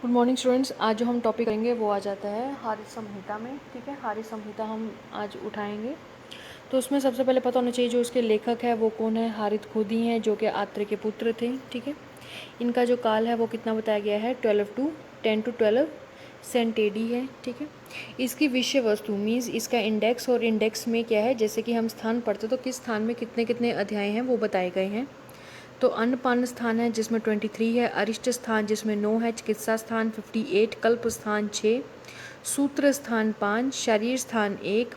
Good morning students. आज जो हम टॉपिक करेंगे वो आ जाता है हारित संहिता में। ठीक है, हारित संहिता हम आज उठाएंगे। तो उसमें सबसे पहले पता होना चाहिए जो इसके लेखक है वो कौन है। हारित खुद ही हैं जो कि आत्रेय के पुत्र थे। ठीक है, इनका जो काल है वो कितना बताया गया है, 10 to 12 सेंट एडी है। ठीक है, इसकी विषय वस्तु मीन्स इसका इंडेक्स, और इंडेक्स में क्या है, जैसे कि हम स्थान पढ़ते तो किस स्थान में कितने कितने अध्याय हैं वो बताए गए हैं। तो अन्नपान स्थान है जिसमें 23 है, अरिष्ट स्थान जिसमें 9 है, चिकित्सा स्थान 58, कल्प स्थान 6, सूत्र स्थान 5, शरीर स्थान 1,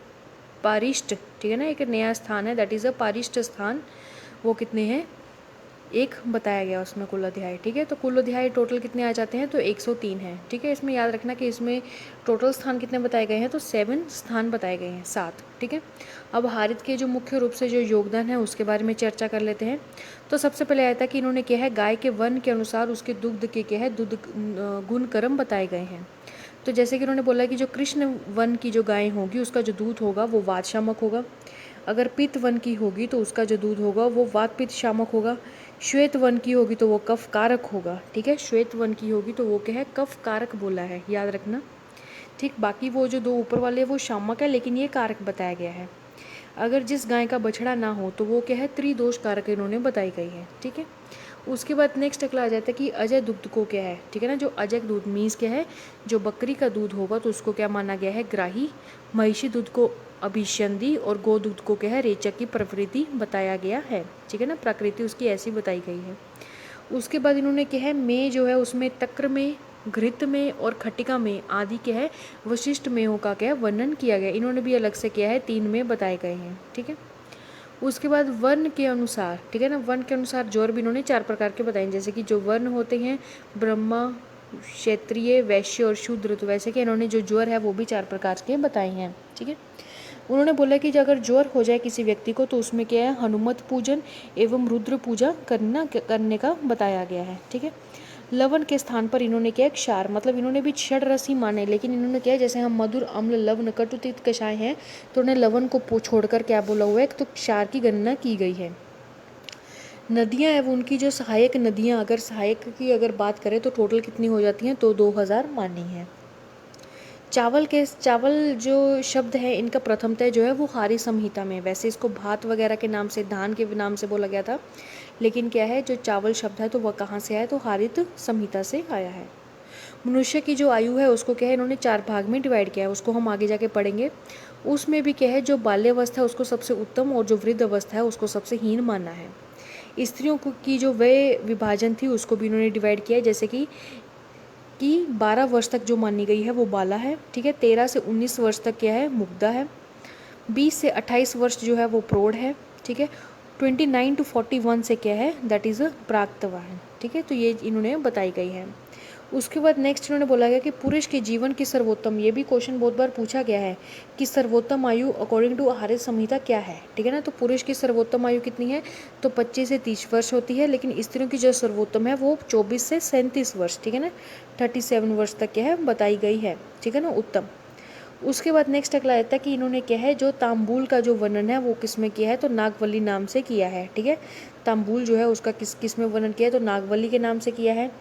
पारिष्ट, ठीक है ना, एक नया स्थान है दैट इज़ अ पारिष्ट स्थान, वो कितने हैं, एक बताया गया उसमें कुल अध्याय। ठीक है, तो कुल अध्याय टोटल कितने आ जाते हैं, तो 103 है। ठीक है, इसमें याद रखना कि इसमें टोटल स्थान कितने बताए गए हैं, तो 7 स्थान बताए गए हैं, 7। ठीक है, अब हारित के जो मुख्य रूप से जो योगदान है उसके बारे में चर्चा कर लेते हैं। तो सबसे पहले आया था कि इन्होंने क्या है, गाय के वन के अनुसार उसके दुग्ध के क्या है, दुग्ध गुण कर्म बताए गए हैं। तो जैसे कि उन्होंने बोला कि जो कृष्ण वन की जो गाय होगी उसका जो दूध होगा वो वात शामक होगा। अगर पित्त वन की होगी तो उसका जो दूध होगा वो वात पित्त शामक होगा। श्वेत वन की होगी तो वो कफ कारक होगा। ठीक है, श्वेत वन की होगी तो वो क्या है, कफ कारक बोला है, याद रखना। ठीक, बाकी वो जो दो ऊपर वाले वो शामक है, लेकिन ये कारक बताया गया है। अगर जिस गाय का बछड़ा ना हो तो वो क्या है, त्रिदोष कारक इन्होंने बताई गई है। ठीक है, उसके बाद नेक्स्ट अगला आ जाता है कि अजय दुग्ध को क्या है। ठीक है ना, जो अजय दूध मीन्स क्या है, जो बकरी का दूध होगा तो उसको क्या माना गया है, ग्राही। महिषी दूध को अभिसंधि, और गो दूध को क्या है, रेचक की प्रवृत्ति बताया गया है। ठीक है ना, प्रकृति उसकी ऐसी बताई गई है। उसके बाद इन्होंने क्या है, में जो है उसमें तक्र में, घृत में और खटिका में आदि क्या है, वशिष्ठ मेहों का क्या है वर्णन किया गया। इन्होंने भी अलग से किया है, 3 में बताए गए हैं। ठीक है, उसके बाद वर्ण के अनुसार, ठीक है ना, वर्ण के अनुसार ज्वर भी इन्होंने 4 प्रकार के बताए, जैसे कि जो वर्ण होते हैं ब्रह्मा, क्षत्रिय, वैश्य और शूद्र। तो वैसे कि इन्होंने जो ज्वर है वो भी 4 प्रकार के बताए हैं। ठीक है, उन्होंने बोला कि अगर ज्वर हो जाए किसी व्यक्ति को तो उसमें क्या है, हनुमत पूजन एवं रुद्र पूजा करने का बताया गया है। ठीक है, लवण के स्थान पर इन्होंने क्या है, क्षार, मतलब इन्होंने भी षड रस ही माने, लेकिन इन्होंने क्या है, जैसे हम मधुर, अम्ल, लवण, कटु, तिक्त, कषाय हैं तो उन्हें लवण को छोड़कर क्या बोला हुआ है, तो क्षार की गणना की गई है। नदियां एवं उनकी जो सहायक नदियां, अगर सहायक की अगर बात करें तो टोटल कितनी हो जाती हैं, तो 2000 मानी है। चावल जो शब्द है इनका प्रथमतः जो है वो हारी संहिता में, वैसे इसको भात वगैरह के नाम से, धान के नाम से बोला गया था, लेकिन क्या है, जो चावल शब्द है तो वह कहाँ से आया, तो हारित संहिता से आया है। मनुष्य की जो आयु है उसको क्या है, इन्होंने 4 भाग में डिवाइड किया है, उसको हम आगे जाके पढ़ेंगे। उसमें भी क्या है, जो बाल्यावस्था है उसको सबसे उत्तम, और जो वृद्ध अवस्था है उसको सबसे हीन माना है। स्त्रियों की जो वह विभाजन थी उसको भी इन्होंने डिवाइड किया है, जैसे कि 12 वर्ष तक जो मानी गई है वो बाला है। ठीक है, 13 से 19 वर्ष तक क्या है, मुग्धा है। 20 से 28 वर्ष जो है वो प्रौढ़ है। ठीक है, 29 to 41 से क्या है, दैट इज़ अ प्राक्तवा है। ठीक है, तो ये इन्होंने बताई गई है। उसके बाद नेक्स्ट इन्होंने बोला गया कि पुरुष के जीवन की सर्वोत्तम, ये भी क्वेश्चन बहुत बार पूछा गया है कि सर्वोत्तम आयु अकॉर्डिंग टू आहार्य संहिता क्या है। ठीक है ना, तो पुरुष की सर्वोत्तम आयु कितनी है, तो 25 से 30 वर्ष होती है, लेकिन स्त्रियों की जो सर्वोत्तम है वो 24 से 37 वर्ष, ठीक है ना, 37 वर्ष तक क्या है बताई गई है। ठीक है ना, उत्तम। उसके बाद नेक्स्ट अगला आता है कि इन्होंने क्या है, जो तांबूल का जो वर्णन है वो किस में किया है, तो नागवली नाम से किया है। ठीक है, तांबूल जो है उसका किस में वर्णन किया है, तो नागवली के नाम से किया है।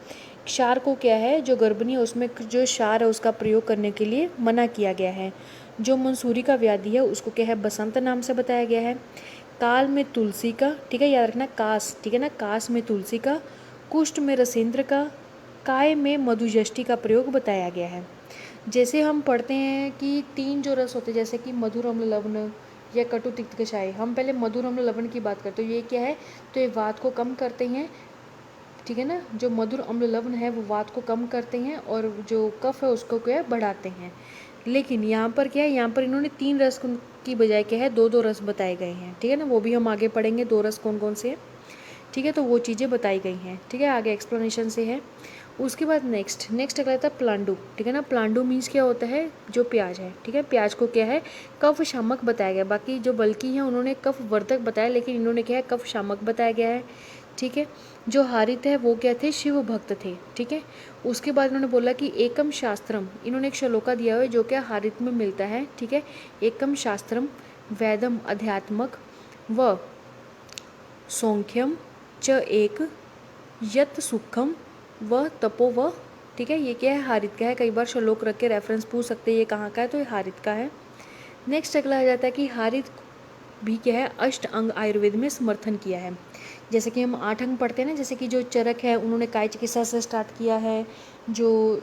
क्षार को क्या है, जो गर्भिणी है उसमें जो क्षार है उसका प्रयोग करने के लिए मना किया गया है। जो मंसूरी का व्याधि है उसको क्या है, बसंत नाम से बताया गया है। काल में तुलसी का, ठीक है, याद रखना, कास, ठीक है ना, कास में तुलसी का, कुष्ठ में रसेंद्र का, काय में मधुजष्टि का प्रयोग बताया गया है। जैसे हम पढ़ते हैं कि 3 जो रस होते हैं, जैसे कि मधुर, अम्ल, लवण या कटु, तिक्त, कषाय। हम पहले मधुर, अम्ल, लवण की बात करते हैं, तो ये क्या है, तो ये वात को कम करते हैं। ठीक है ना, जो मधुर, अम्ल, लवण है वो वात को कम करते हैं, और जो कफ है उसको क्या है, बढ़ाते हैं। लेकिन यहाँ पर क्या है, यहाँ पर इन्होंने 3 रस की बजाय क्या है, 2 रस बताए गए हैं। ठीक है ना, वो भी हम आगे पढ़ेंगे 2 रस कौन कौन से हैं। ठीक है, तो वो चीज़ें बताई गई हैं। ठीक है, आगे एक्सप्लेनेशन से है। उसके बाद नेक्स्ट अगला था प्लांडु। ठीक है ना, प्लांडु मीन्स क्या होता है, जो प्याज है। ठीक है, प्याज को क्या है, कफ शामक बताया गया। बाकी जो बल्कि हैं उन्होंने कफ वर्धक बताया, लेकिन इन्होंने क्या है, कफ शामक बताया गया है। ठीक है, जो हारित है वो क्या थे, शिव भक्त थे। ठीक है, उसके बाद उन्होंने बोला कि एकम शास्त्रम, इन्होंने एक श्लोका दिया हुआ है जो क्या हारित में मिलता है। ठीक है, एकम शास्त्रम वेदम अध्यात्मक व सौख्यम च एक यत सुखम व तपो व ठीक है, ये क्या है, हारित का है। कई बार श्लोक रख के रेफरेंस पूछ सकते हैं ये कहाँ का है, तो ये हारित का है। नेक्स्ट अगला आ जाता है कि हारित भी क्या है, अष्ट अंग आयुर्वेद में समर्थन किया है। जैसे कि हम 8 अंग पढ़ते हैं ना, जैसे कि जो चरक है उन्होंने काय चिकित्सा से स्टार्ट किया है, जो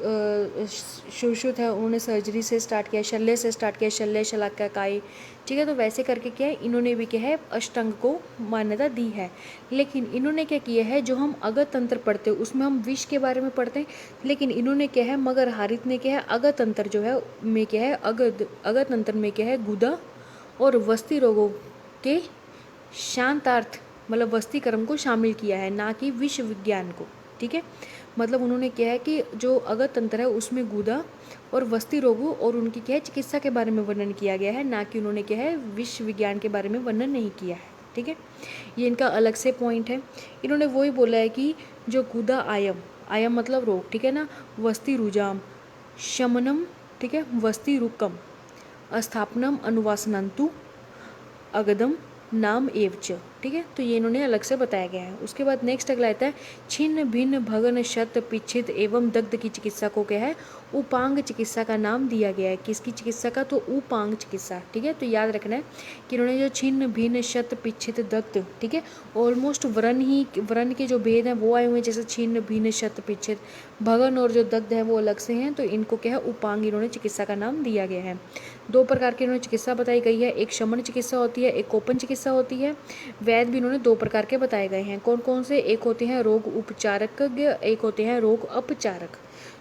सुश्रुत है उन्होंने सर्जरी से स्टार्ट किया, शल्य से स्टार्ट किया, शल्य शलाका काय, ठीक है। तो वैसे करके क्या है, इन्होंने भी क्या है अष्टांग को मान्यता दी है। लेकिन इन्होंने क्या किया है, जो हम अगत तंत्र पढ़ते हैं उसमें हम विष के बारे में पढ़ते हैं, लेकिन इन्होंने क्या है, मगर हारित ने क्या है, अगत तंत्र जो है में क्या है, अगत तंत्र में क्या है, गुदा और वस्ती रोगों के शांतार्थ मतलब वस्तीकरण को शामिल किया है, ना कि विश्व विज्ञान को, ठीक है। मतलब उन्होंने क्या है कि जो अगत तंत्र है उसमें गुदा और वस्ती रोगों और उनकी क्या है चिकित्सा के बारे में वर्णन किया गया है, ना कि उन्होंने क्या है विश्व विज्ञान के बारे में वर्णन नहीं किया है, ठीक है। ये इनका अलग से पॉइंट है। इन्होंने वही बोला है कि जो गुदा आयम, आयम मतलब रोग, ठीक है ना, वस्ती रुजाम शमनम, ठीक है, वस्ती रुकम अस्थापनम अनुवासनंतु अगदम नाम एवच, ठीक है। तो ये इन्होंने अलग से बताया गया है। उसके बाद नेक्स्ट अगला आता है छिन्न भिन्न भगन शत पिच्छित एवं दग्ध की चिकित्सा को क्या है, उपांग चिकित्सा का नाम दिया गया है। किसकी चिकित्सा का, तो उपांग चिकित्सा, ठीक है। तो याद रखना है कि इन्होंने जो छिन्न भिन्न शत पिच्छित दग्ध, ठीक है, ऑलमोस्ट वर्ण के जो भेद हैं वो आए हुए हैं, जैसे छिन्न भिन्न शत पिच्छित, भगन और जो दग्ध है वो अलग से हैं, तो इनको क्या है उपांग इन्होंने चिकित्सा का नाम दिया गया है। 2 प्रकार की इन्होंने चिकित्सा बताई गई है, एक शमन चिकित्सा होती है, एक कोपन चिकित्सा होती है। वैद भी इन्होंने 2 प्रकार के बताए गए हैं। कौन कौन से, एक होते हैं रोग उपचारक, एक होते हैं रोग अपचारक।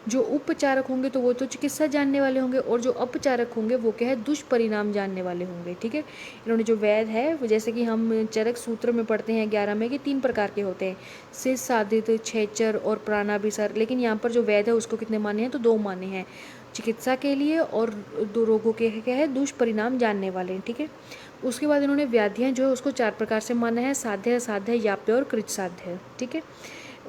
जो उपचारक होंगे तो वो तो चिकित्सा जानने वाले होंगे, और जो अपचारक होंगे वो क्या है दुष्परिणाम जानने वाले होंगे, ठीक है। इन्होंने जो वैद है, जैसे कि हम चरक सूत्र में पढ़ते हैं 11 में कि 3 प्रकार के होते हैं, सिस साधित, छेचर और प्राणाभिसर। लेकिन यहाँ पर जो वैद है उसको कितने माने हैं, तो 2 माने हैं, चिकित्सा के लिए और 2 रोगों के क्या है दुष्परिणाम जानने वाले, ठीक है। उसके बाद इन्होंने व्याधियाँ जो है उसको 4 प्रकार से माना है, साध्य, असाध्य, याप्य और कृत साध्य, ठीक है।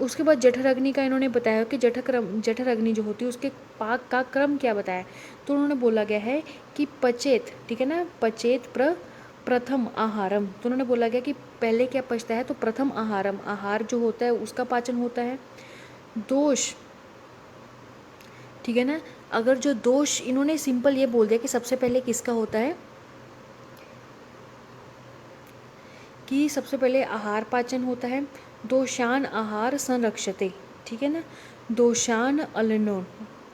उसके बाद जठर अग्नि का इन्होंने बताया कि जठर अग्नि जो होती है उसके पाक का क्रम क्या बताया, तो उन्होंने बोला गया है कि पचेत, ठीक है ना, पचेत प्रथम आहारम। तो उन्होंने बोला गया कि पहले क्या पचता है, तो प्रथम आहारम, आहार जो होता है उसका पाचन होता है। दोष, ठीक है ना, अगर जो दोष, इन्होंने सिंपल ये बोल दिया कि सबसे पहले किसका होता है, कि सबसे पहले आहार पाचन होता है। दोषान आहार संरक्षते, ठीक है ना, दोषान अलिनो,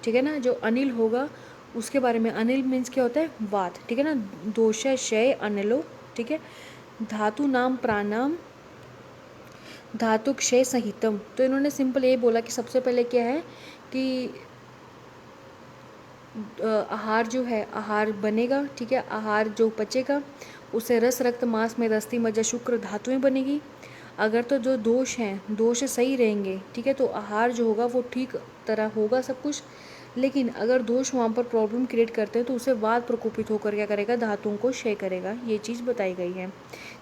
ठीक है ना, जो अनिल होगा उसके बारे में, अनिल मीन्स क्या होता है, वात, ठीक है ना, दोष शय अनिलो, ठीक है। धातु नाम प्राणाम धातु क्षय संहितम। तो इन्होंने सिंपल ये बोला कि सबसे पहले क्या है कि आहार जो है, आहार बनेगा, ठीक है, आहार जो पचेगा उससे रस, रक्त, मांस में अस्थि, मज्जा, शुक्र धातुएं बनेगी। अगर तो जो दोष हैं, दोष सही रहेंगे, ठीक है, तो आहार जो होगा वो ठीक तरह होगा सब कुछ। लेकिन अगर दोष वहाँ पर प्रॉब्लम क्रिएट करते हैं तो उसे वात प्रकोपित होकर क्या करेगा, धातुओं को क्षय करेगा। ये चीज़ बताई गई है।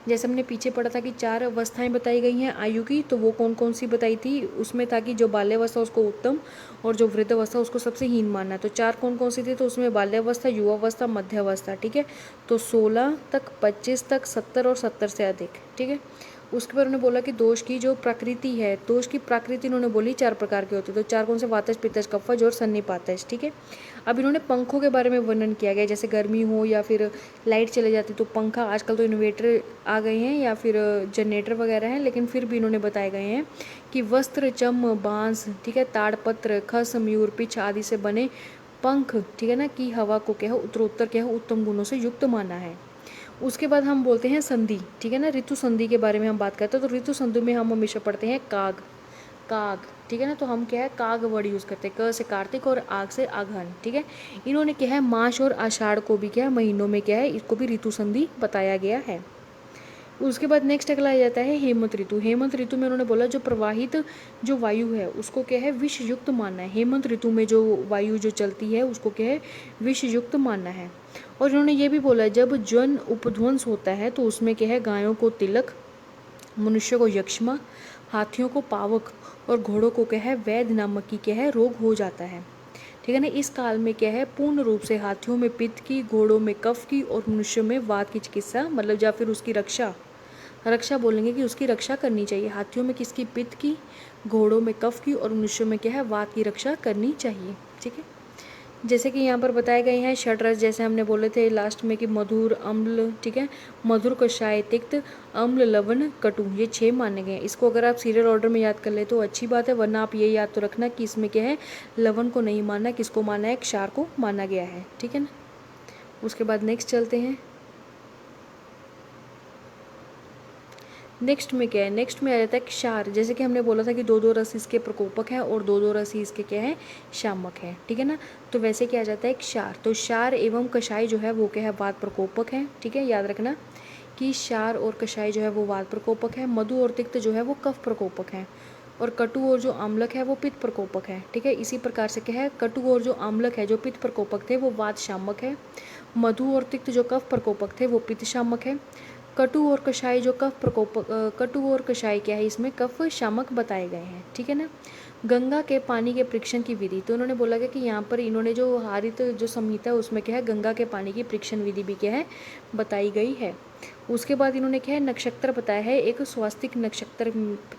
जैसे हमने पीछे पढ़ा था कि 4 अवस्थाएं बताई गई हैं आयु की, तो वो कौन कौन सी बताई थी, उसमें था कि जो बाल्यावस्था उसको उत्तम और जो वृद्धावस्था उसको सबसे हीन मानना। तो 4 कौन कौन सी थी, तो उसमें बाल्यावस्था, युवावस्था, मध्यावस्था, ठीक है। तो 16 तक, 25 तक, 70 और 70 से अधिक, ठीक है। उसके बाद उन्होंने बोला कि दोष की जो प्रकृति है, दोष की प्रकृति इन्होंने बोली 4 प्रकार की होती है। तो 4 कौन से, वातज, पित्तज, कफज और सन्निपातज, ठीक है। अब इन्होंने पंखों के बारे में वर्णन किया गया, जैसे गर्मी हो या फिर लाइट चले जाती तो पंखा, आजकल तो इन्वर्टर आ गए हैं या फिर जनरेटर वगैरह हैं, लेकिन फिर भी इन्होंने बताए गए हैं कि वस्त्र, चम, बांस, ठीक है, ताड़पत्र, खस, मयूर, पिछ आदि से बने पंख, ठीक है ना, की हवा को क्या है उत्तरोत्तर क्या है उत्तम गुणों से युक्त माना है। उसके बाद हम बोलते हैं संधि, ठीक है ना, ऋतु संधि के बारे में हम बात करते हैं। तो ऋतु संधि में हम हमेशा पढ़ते हैं काग, काग, ठीक है ना, तो हम क्या है काग वर्ड यूज़ करते हैं, क से कार्तिक और आग से आघन, ठीक है। इन्होंने क्या है मार्च और आषाढ़ को भी क्या है महीनों में क्या है इसको भी ऋतु संधि बताया गया है। उसके बाद नेक्स्ट अगला आ जाता है हेमंत ऋतु। हेमंत ऋतु में उन्होंने बोला जो प्रवाहित जो वायु है उसको क्या है विष युक्त मानना है। हेमंत ऋतु में जो वायु जो चलती है उसको क्या है विष युक्त मानना है। और इन्होंने ये भी बोला जब जन उपध्वंस होता है तो उसमें क्या है गायों को तिलक, मनुष्य को यक्ष्मा, हाथियों को पावक और घोड़ों को क्या है वैध नामक की क्या है रोग हो जाता है, ठीक है ना। इस काल में क्या है पूर्ण रूप से हाथियों में पित्त की, घोड़ों में कफ की और मनुष्य में वात की चिकित्सा मतलब या फिर उसकी रक्षा रक्षा बोलेंगे कि उसकी रक्षा करनी चाहिए। हाथियों में किसकी? पित्त की, घोड़ों में कफ की, और मनुष्यों में क्या है? वात की रक्षा करनी चाहिए। ठीक है, जैसे कि यहाँ पर बताए गए हैं षड्रस, जैसे हमने बोले थे लास्ट में कि मधुर, अम्ल, ठीक है, मधुर, कषाय, तिक्त, अम्ल, लवण, कटु, ये 6 माने गए हैं। इसको अगर आप सीरियल ऑर्डर में याद कर ले तो अच्छी बात है, वरना आप ये याद तो रखना कि इसमें क्या है? लवण को नहीं माना, किसको माना है? क्षार को माना गया है। ठीक है ना। उसके बाद नेक्स्ट चलते हैं। नेक्स्ट में क्या है? नेक्स्ट में आ जाता है क्षार। जैसे कि हमने बोला था कि दो दो रस इसके प्रकोपक हैं और दो दो रस ही इसके क्या है? शामक है। ठीक है ना। तो वैसे क्या आ जाता है? क्षार। तो क्षार एवं कषाय जो है वो क्या है? वात प्रकोपक है। ठीक है, याद रखना कि क्षार और कषाय जो है वो वात प्रकोपक है। मधु और तिक्त जो है वो कफ प्रकोपक है। और कटु और जो आम्लक है वो पित्त प्रकोपक है। ठीक है, इसी प्रकार से क्या है? कटु और जो आम्लक है जो पित्त प्रकोपक थे वो वात शामक है। मधु और तिक्त जो कफ प्रकोपक थे वो पित्त शामक है। कटु और कषाय जो कफ प्रकोपक, कटु और कषाय क्या है? इसमें कफ शामक बताए गए हैं। ठीक है ना। गंगा के पानी के परीक्षण की विधि, तो उन्होंने बोला कि यहाँ पर इन्होंने जो हारित जो संहिता है उसमें क्या है? गंगा के पानी की परीक्षण विधि भी क्या है? बताई गई है। उसके बाद इन्होंने क्या है? नक्षत्र बताया है, एक स्वास्तिक नक्षत्र।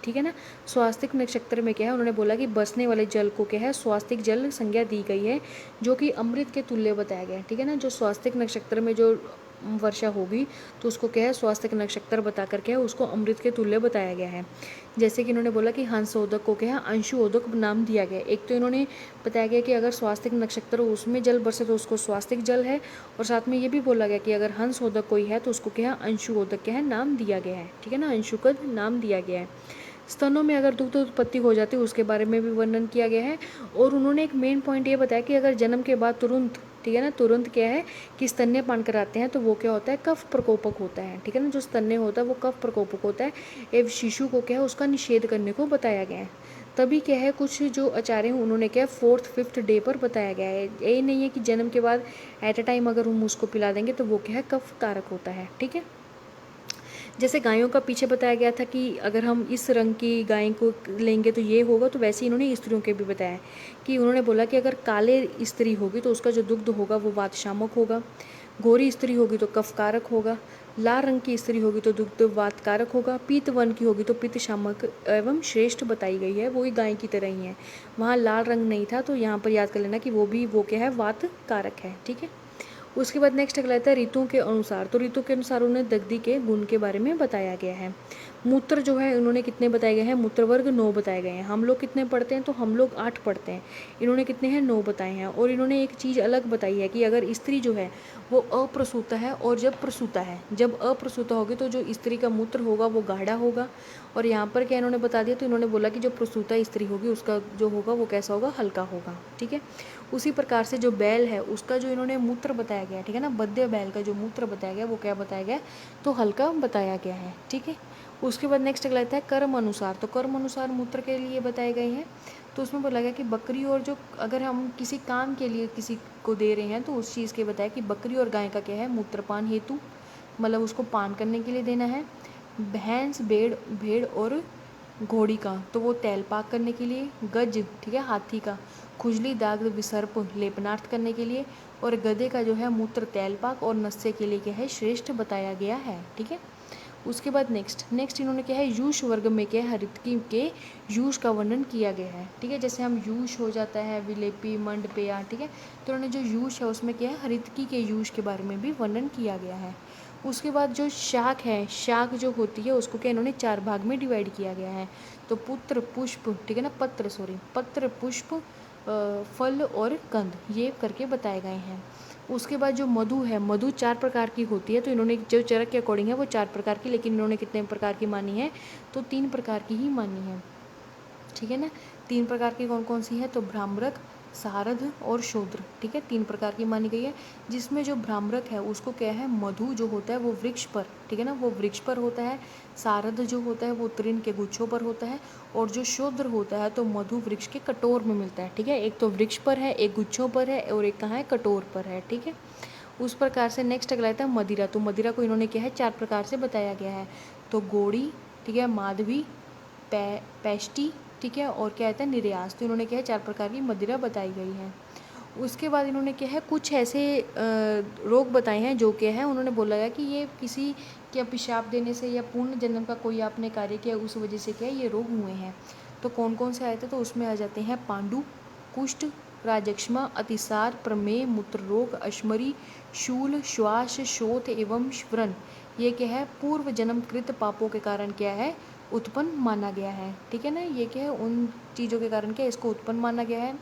ठीक है ना। स्वास्तिक नक्षत्र में क्या है? उन्होंने बोला कि बसने वाले जल को क्या है? स्वास्तिक जल संज्ञा दी गई है, जो कि अमृत के तुल्य बताया गया है। ठीक है ना। जो स्वास्तिक नक्षत्र में जो वर्षा होगी तो उसको क्या है? स्वास्तिक नक्षत्र बता कर क्या है? उसको अमृत के तुल्य बताया गया है। जैसे कि इन्होंने बोला कि हंसोदक को क्या है? अंशुओदक नाम दिया गया। एक तो इन्होंने बताया गया कि अगर स्वास्तिक नक्षत्र हो उसमें जल बरसे तो उसको स्वास्तिक जल है, और साथ में ये भी बोला गया कि अगर हंसोदक कोई है तो उसको क्या है? अंशुओदक क्या है? नाम दिया गया है। ठीक है ना, अंशुकद नाम दिया गया है। स्तनों में अगर दुग्ध उत्पत्ति हो जाती है उसके बारे में भी वर्णन किया गया है। और उन्होंने एक मेन पॉइंट ये बताया कि अगर जन्म के बाद तुरंत, ठीक है ना, तुरंत क्या है कि स्तन्य पान कराते हैं तो वो क्या होता है? कफ प्रकोपक होता है। ठीक है ना, जो स्तन्य होता है वो कफ प्रकोपक होता है। एवं शिशु को क्या है? उसका निषेध करने को बताया गया है। तभी क्या है? कुछ जो आचार्य हैं उन्होंने क्या 4th 5th डे पर बताया गया है। ये नहीं है कि जन्म के बाद एट अ टाइम अगर हम उसको पिला देंगे तो वो क्या है? कफ कारक होता है। ठीक है। जैसे गायों का पीछे बताया गया था कि अगर हम इस रंग की गाय को लेंगे तो ये होगा, तो वैसे ही इन्होंने स्त्रियों के भी बताया कि उन्होंने बोला कि अगर काले स्त्री होगी तो उसका जो दुग्ध होगा वो वात शामक होगा, गोरी स्त्री होगी तो कफ कारक होगा, लाल रंग की स्त्री होगी तो दुग्ध वात कारक होगा, पीत वन की होगी तो पित्त शामक एवं श्रेष्ठ बताई गई है। वो ही गाय की तरह ही है। वहाँ लाल रंग नहीं था तो यहाँ पर याद कर लेना कि वो भी वो क्या है? वात कारक है। ठीक है। उसके बाद नेक्स्ट अगला आता है ऋतुओं के अनुसार। तो ऋतु के अनुसार उन्हें दग्धि के गुण के बारे में बताया गया है। मूत्र जो है उन्होंने कितने बताए गए हैं? मूत्र वर्ग 9 बताए गए हैं। हम लोग कितने पढ़ते हैं? तो हम लोग 8 पढ़ते हैं। इन्होंने कितने हैं? 9 बताए हैं। और इन्होंने एक चीज़ अलग बताई है कि अगर स्त्री जो है वो अप्रसूता है और जब प्रसूता है, जब अप्रसूता होगी तो जो स्त्री का मूत्र होगा वो गाढ़ा होगा। और यहाँ पर क्या इन्होंने बता दिया? तो इन्होंने बोला कि जो प्रसूता स्त्री होगी उसका जो होगा वो कैसा होगा? हल्का होगा। ठीक है। उसी प्रकार से जो बैल है उसका जो इन्होंने मूत्र बताया गया, ठीक है ना, बद्य बैल का जो मूत्र बताया गया वो क्या बताया गया? तो हल्का बताया गया है। ठीक है। उसके बाद नेक्स्ट अगला आता है कर्म अनुसार। तो कर्म अनुसार मूत्र के लिए बताए गए हैं। तो उसमें बोला गया कि बकरी और जो अगर हम किसी काम के लिए किसी को दे रहे हैं तो उस चीज़ के बताया कि बकरी और गाय का क्या है? मूत्रपान हेतु, मतलब उसको पान करने के लिए देना है। भैंस, भेड़ और घोड़ी का तो वो तेल पाक करने के लिए। गज, ठीक है, हाथी का खुजली, दाग, विसर्प, लेपनार्थ करने के लिए। और गधे का जो है मूत्र तेल पाक और नस्य के लिए क्या है? श्रेष्ठ बताया गया है। ठीक है। उसके बाद नेक्स्ट इन्होंने क्या है? यूष वर्ग में क्या है? हरितकी के यूष का वर्णन किया गया है। ठीक है। जैसे हम यूष हो जाता है विलेपी, मंड, पेया, ठीक है, तो उन्होंने जो यूष है उसमें क्या है? हरितकी के यूष के बारे में भी वर्णन किया गया है। उसके बाद जो शाख है, शाख जो होती है उसको क्या इन्होंने 4 भाग में डिवाइड किया गया है। तो पुत्र, पुष्प, ठीक है ना, पत्र, पुष्प, फल और कंद, ये करके बताए गए हैं। उसके बाद जो मधु है, मधु 4 प्रकार की होती है। तो इन्होंने जो चरक के अकॉर्डिंग है वो 4 प्रकार की, लेकिन इन्होंने कितने प्रकार की मानी है? तो 3 प्रकार की ही मानी है। ठीक है ना। 3 प्रकार की कौन कौन सी है? तो भ्रामरक, सारध और शूद्र। ठीक है, 3 प्रकार की मानी गई है। जिसमें जो भ्रामरक है उसको क्या है? मधु जो होता है वो वृक्ष पर, ठीक है ना, वो वृक्ष पर होता है। सारध जो होता है वो तृण के गुच्छों पर होता है। और जो शूद्र होता है तो मधु वृक्ष के कटोर में मिलता है। ठीक है, एक तो वृक्ष पर है, एक गुच्छों पर है, और एक कहाँ है? कटोर पर है। ठीक है। उस प्रकार से नेक्स्ट अगला आता है मदिरा। तो मदिरा को इन्होंने क्या है? 4 प्रकार से बताया गया है। तो गोड़ी, ठीक है, माधवी, पैष्टी, ठीक है, और क्या आता है? निर्यास। तो इन्होंने क्या है? 4 प्रकार की मदिरा बताई गई है। उसके बाद इन्होंने क्या है कुछ ऐसे रोग बताए हैं जो क्या है उन्होंने बोला है कि ये किसी के अभिशाप देने से या पूर्ण जन्म का कोई आपने कार्य किया उस वजह से क्या है ये रोग हुए हैं। तो कौन कौन से आए थे, तो उसमें आ जाते हैं पांडु, कुष्ठ, राजक्षमा, अतिसार, प्रमेय, मूत्र रोग, अश्मरी, शूल, श्वास, शोथ एवं व्रण। ये क्या है पूर्व जन्म कृत पापों के कारण क्या है उत्पन्न माना गया है। ठीक है ना, ये क्या है उन चीज़ों के कारण क्या इसको उत्पन्न माना गया है।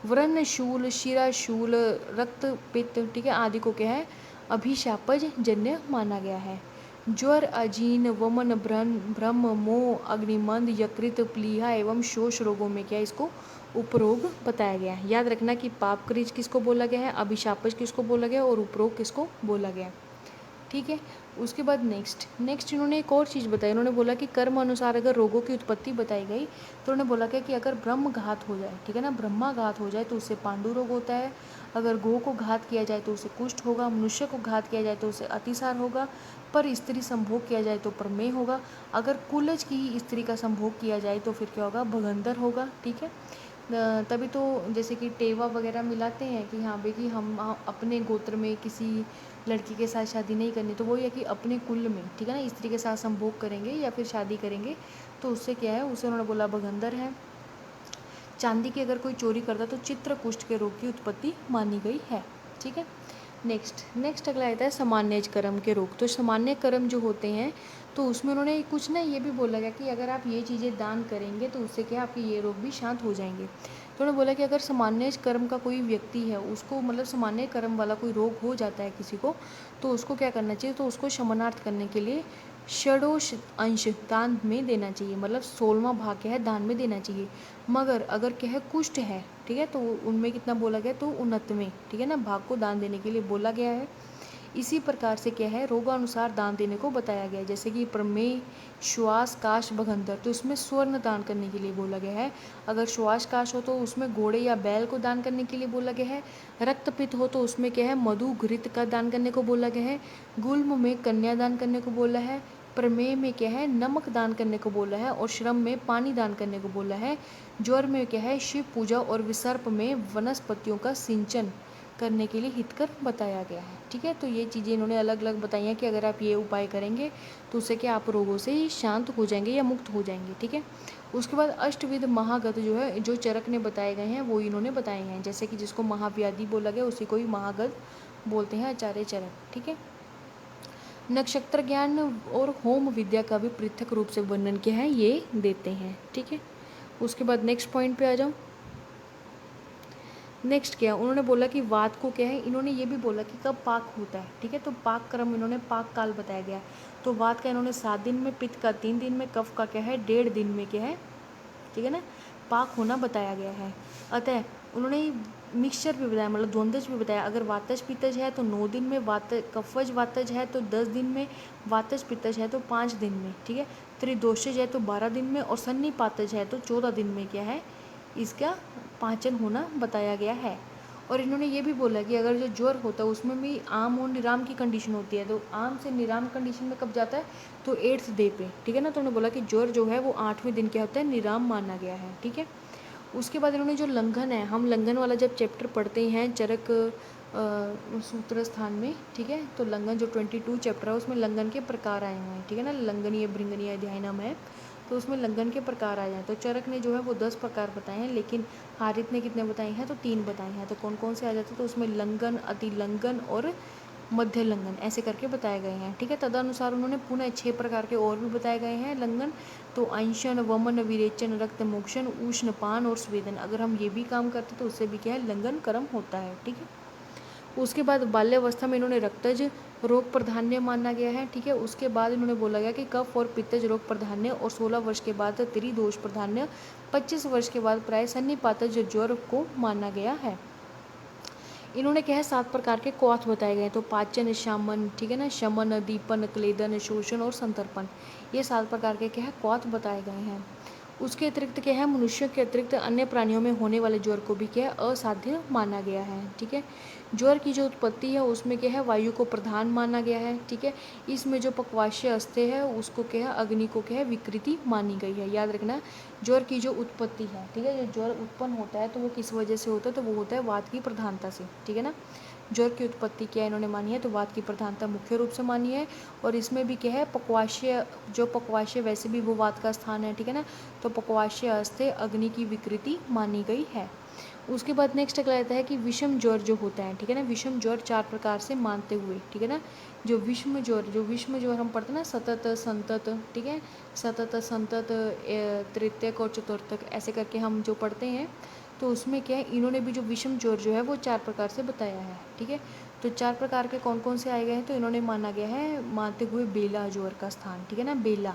व्रण, शूल, शिरा शूल, रक्त, पित्त, ठीक है, आदि को क्या है अभिशापज जन्य माना गया है। ज्वर, अजीन, वमन, भ्रम, मोह, अग्निमंद, यकृत, प्लीहा एवं शोष रोगों में क्या इसको उपरोग बताया गया है। याद रखना कि पाप क्रीज किसको बोला गया है, अभिशापज किसको बोला गया है और उपरोग किसको बोला गया है। ठीक है, उसके बाद नेक्स्ट इन्होंने एक और चीज़ बताई। इन्होंने बोला कि कर्म अनुसार अगर रोगों की उत्पत्ति बताई गई तो उन्होंने बोला क्या कि अगर ब्रह्म घात हो जाए, ठीक है ना, ब्रह्माघात हो जाए तो उससे पांडु रोग होता है। अगर गौ को घात किया जाए तो उसे कुष्ठ होगा, मनुष्य को घात किया जाए तो उसे अतिसार होगा, पर स्त्री संभोग किया जाए तो प्रमेय होगा, अगर कुलज की स्त्री का संभोग किया जाए तो फिर क्या होगा भगंदर होगा। ठीक है, तभी तो जैसे कि टेवा वगैरह मिलाते हैं कि हाँ भाई कि हम अपने गोत्र में किसी लड़की के साथ शादी नहीं करनी, तो वो ये कि अपने कुल में, ठीक है ना, स्त्री के साथ संभोग करेंगे या फिर शादी करेंगे तो उससे क्या है उसे उन्होंने बोला भगंदर है। चांदी की अगर कोई चोरी करता तो चित्रकुष्ठ के रोग की उत्पत्ति मानी गई है। ठीक है, नेक्स्ट अगला आता है सामान्य कर्म के रोग। तो सामान्य कर्म जो होते हैं तो उसमें उन्होंने कुछ ना ये भी बोला गया कि अगर आप ये चीज़ें दान करेंगे तो उससे क्या आपके ये रोग भी शांत हो जाएंगे। तो उन्होंने बोला कि अगर सामान्य कर्म का कोई व्यक्ति है उसको मतलब सामान्य कर्म वाला कोई रोग हो जाता है किसी को तो उसको क्या करना चाहिए, तो उसको शमनार्थ करने के लिए षडोश अंश दान में देना चाहिए, मतलब 16वां भाग क्या है दान में देना चाहिए। मगर अगर क्या है कुष्ठ है, ठीक है, तो उनमें कितना बोला गया, तो 69वें, ठीक है ना, भाग को दान देने के लिए बोला गया है। इसी प्रकार से क्या है रोगानुसार दान देने को बताया गया है, जैसे कि प्रमेय, श्वास, काश, भगंदर, तो इसमें स्वर्ण दान करने के लिए बोला गया है। अगर श्वास काश हो तो उसमें घोड़े या बैल को दान करने के लिए बोला गया है। रक्तपित्त हो तो उसमें क्या है मधु घृत का दान करने को बोला गया है। गुल्म में कन्या दान करने को बोला है। प्रमेय में क्या है नमक दान करने को बोला है और श्रम में पानी दान करने को बोला है। ज्वर में क्या है शिव पूजा और विसर्प में वनस्पतियों का सिंचन करने के लिए हितकर बताया गया है। ठीक है, तो ये चीज़ें इन्होंने अलग अलग बताई हैं कि अगर आप ये उपाय करेंगे तो उससे क्या आप रोगों से शांत हो जाएंगे या मुक्त हो जाएंगे। ठीक है, उसके बाद अष्टविध महागत जो है जो चरक ने बताए गए हैं वो इन्होंने बताए हैं, जैसे कि जिसको महाव्याधि बोला गया उसी को ही महागत बोलते हैं आचार्य चरक। ठीक है, नक्षत्र ज्ञान और होम विद्या का भी पृथक रूप से वर्णन किया है ये देते हैं। ठीक है, उसके बाद नेक्स्ट पॉइंट पे आ जाओ। नेक्स्ट क्या उन्होंने बोला कि वात को क्या है, इन्होंने ये भी बोला कि कब पाक होता है। ठीक है, तो पाक क्रम इन्होंने पाक काल बताया गया। तो वात का इन्होंने 7 दिन में, पित्त का 3 दिन में, कफ का क्या है 1.5 दिन में क्या है, ठीक है ना, पाक होना बताया गया है। अतः उन्होंने मिक्सचर भी बताया, मतलब द्वंद्वज भी बताया। अगर वातज पित्तज है तो 9 दिन में, कफज वातज है तो 10 दिन में, वातज पित्तज है तो 5 दिन में। ठीक है, त्रिदोषज है तो 12 दिन में और सन्निपातज है तो 14 दिन में क्या है इसका पाचन होना बताया गया है। और इन्होंने ये भी बोला कि अगर जो ज्वर होता है उसमें भी आम और निराम की कंडीशन होती है, तो आम से निराम कंडीशन में कब जाता है, तो 8th डे पे। ठीक है ना, तो उन्होंने बोला कि ज्वर जो है वो 8वें दिन क्या होता है निराम माना गया है। ठीक है, उसके बाद इन्होंने जो लंघन है, हम लंघन वाला जब चैप्टर पढ़ते हैं चरक सूत्र स्थान में, ठीक है, तो लंघन जो 22 चैप्टर है उसमें लंघन के प्रकार आए हुए हैं। ठीक है ना, लंघनीय भृंगनीय अध्यायनम है तो उसमें लंघन के प्रकार आए हैं। तो चरक ने जो है वो 10 प्रकार बताए हैं, लेकिन हारित ने कितने बताए हैं, तो 3 बताए हैं। तो कौन कौन से आ जाते हैं, तो उसमें लंघन, अतिलंघन और मध्य लंघन ऐसे करके बताए गए हैं। ठीक है, तदनुसार उन्होंने पुनः 6 प्रकार के और भी बताए गए हैं लंघन। तो अंशन, वमन, विरेचन, रक्त मोक्षण, उष्णपान और स्वेदन, अगर हम ये भी काम करते तो उससे भी क्या है लंघन कर्म होता है। ठीक है, उसके बाद बाल्यावस्था में इन्होंने रक्तज रोग प्राधान्य माना गया है। ठीक है, उसके बाद इन्होंने बोला गया कि कफ और पित्तज रोग प्राधान्य और 16 वर्ष के बाद त्रिदोष प्राधान्य, 25 वर्ष के बाद प्राय सन्निपातज ज्वर को माना गया है। इन्होंने क्या है 7 प्रकार के क्वाथ बताए गए, तो पाचन, शमन, ठीक है ना, शमन, दीपन, क्लेदन, शोषण और संतर्पण, ये 7 प्रकार के क्या है क्वाथ बताए गए हैं। उसके अतिरिक्त क्या है, मनुष्यों के अतिरिक्त अन्य प्राणियों में होने वाले ज्वर को भी क्या है, असाध्य माना गया है। ठीक है, ज्वर की जो उत्पत्ति है उसमें क्या है, वायु को प्रधान माना गया है। ठीक है, इसमें जो पक्वाशय अस्थि है उसको क्या है, अग्नि को क्या है, विकृति मानी गई है। याद रखना, ज्वर की जो उत्पत्ति है, ठीक है, जो ज्वर उत्पन्न होता है तो वो किस वजह से होता है, तो वो होता है वात की प्रधानता से। ठीक है ना, ज्वर की उत्पत्ति क्या इन्होंने मानी है, तो वात की प्रधानता मुख्य रूप से मानी है। और इसमें भी क्या है, पक्वाशय, जो पक्वाशय वैसे भी वो वात का स्थान है। ठीक है ना, तो पक्वाशय अस्थि अग्नि की विकृति मानी गई है। उसके बाद नेक्स्ट अगला आता है कि विषम ज्वर जो होता है। ठीक है ना, विषम ज्वर 4 प्रकार से मानते हुए, ठीक है ना, जो विषम ज्वर हम पढ़ते हैं ना, सतत संतत, ठीक है, सतत संतत तृतीयक और चतुर्थक ऐसे करके हम जो पढ़ते हैं, तो उसमें क्या है, इन्होंने भी जो विषम ज्वर जो है वो 4 प्रकार से बताया है। ठीक है, तो 4 प्रकार के कौन कौन से आए गए हैं, तो इन्होंने माना गया है, मानते हुए बेला ज्वर का स्थान। ठीक है ना, बेला,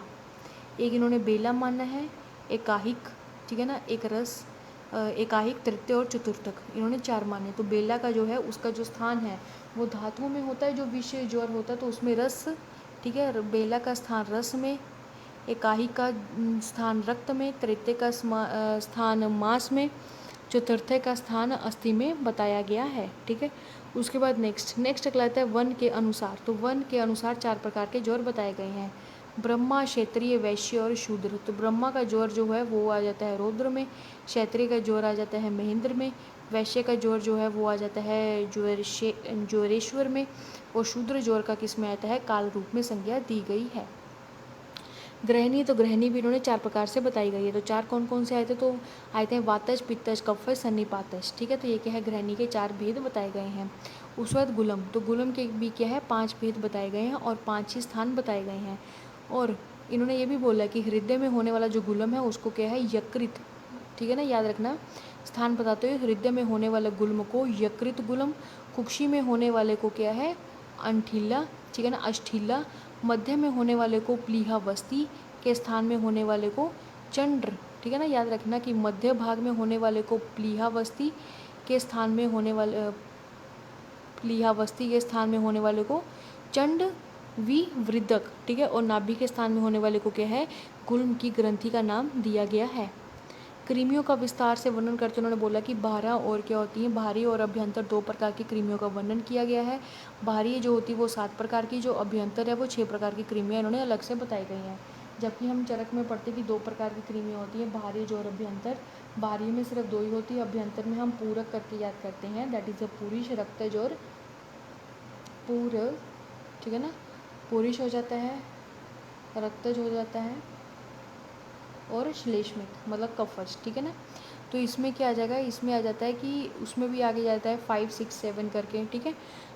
एक इन्होंने बेला माना है, एकाहिक, ठीक है ना, एक रस, एकाहिक, तृतीय और चतुर्थक, इन्होंने 4 माने। तो बेला का जो है उसका जो स्थान है वो धातुओं में होता है, जो विष ज्वर होता है तो उसमें रस, ठीक है, बेला का स्थान रस में, एकाहिक का स्थान रक्त में, तृतीय का स्थान मांस में, चतुर्थ का स्थान अस्थि में बताया गया है। ठीक है, उसके बाद नेक्स्ट अगला आता है वन के अनुसार। तो वन के अनुसार 4 प्रकार के ज्वर बताए गए हैं, ब्रह्मा, क्षत्रिय, वैश्य और शूद्र। तो ब्रह्मा का ज्वर जो है वो आ जाता है रौद्र में, क्षत्रिय का ज्वर आ जाता है महेंद्र में, वैश्य का ज्वर जो है वो आ जाता है ज्वरेश्वर में, और शूद्र ज्वर का किस में आता है, काल रूप में संज्ञा दी गई है। ग्रहणी, तो ग्रहणी भी इन्होंने 4 प्रकार से बताई गई है। तो 4 कौन कौन से आए थे, तो आए थे वातज, पित्तज, कफज, सन्निपातज। ठीक है, तो ये क्या है, ग्रहणी के 4 भेद बताए गए हैं। उस बाद गुलम, तो गुलम के भी क्या है, 5 भेद बताए गए हैं और 5 ही स्थान बताए गए हैं। और इन्होंने ये भी बोला कि हृदय में होने वाला जो गुलम है उसको क्या है, यकृत। ठीक है ना, याद रखना, स्थान बताते हुए हृदय में होने वाले गुल्म को यकृत गुलम, कुक्षी में होने वाले को क्या है, अंठिल्ला, ठीक है ना, अष्ठिल्ला, मध्य में होने वाले को प्लीहावस्ती, के स्थान में होने वाले को चंड्र। ठीक है ना, याद रखना कि मध्य भाग में होने वाले को प्लीहावस्ती, के स्थान में होने वाले प्लीहावस्ती के स्थान में होने वाले को चंड विवृद्धक। ठीक है, और नाभि के स्थान में होने वाले को क्या है, गुल्म की ग्रंथि का नाम दिया गया है। कृमियों का विस्तार से वर्णन करते उन्होंने बोला कि बारह और क्या होती हैं, बाहरी और अभ्यंतर 2 प्रकार की कृमियों का वर्णन किया गया है। बाहरी जो होती है वो 7 प्रकार की, जो अभ्यंतर है वो 6 प्रकार की कृमियाँ इन्होंने अलग से बताई गई हैं। जबकि हम चरक में पढ़ते कि 2 प्रकार की कृमियाँ होती हैं, बाहरी जो और अभ्यंतर। बाहरी में सिर्फ 2 ही होती है, अभ्यंतर में हम पूरक करके याद करते हैं, दैट इज़ अ पुरुष, रक्तज और पूरक। ठीक है ना, पुरुष हो जाता है, रक्तज हो जाता है और श्लेष्मिक मतलब कफज। ठीक है ना, तो इसमें क्या आ जाएगा, इसमें आ जाता है कि उसमें भी आगे जाता है 5, 6, 7 करके। ठीक है,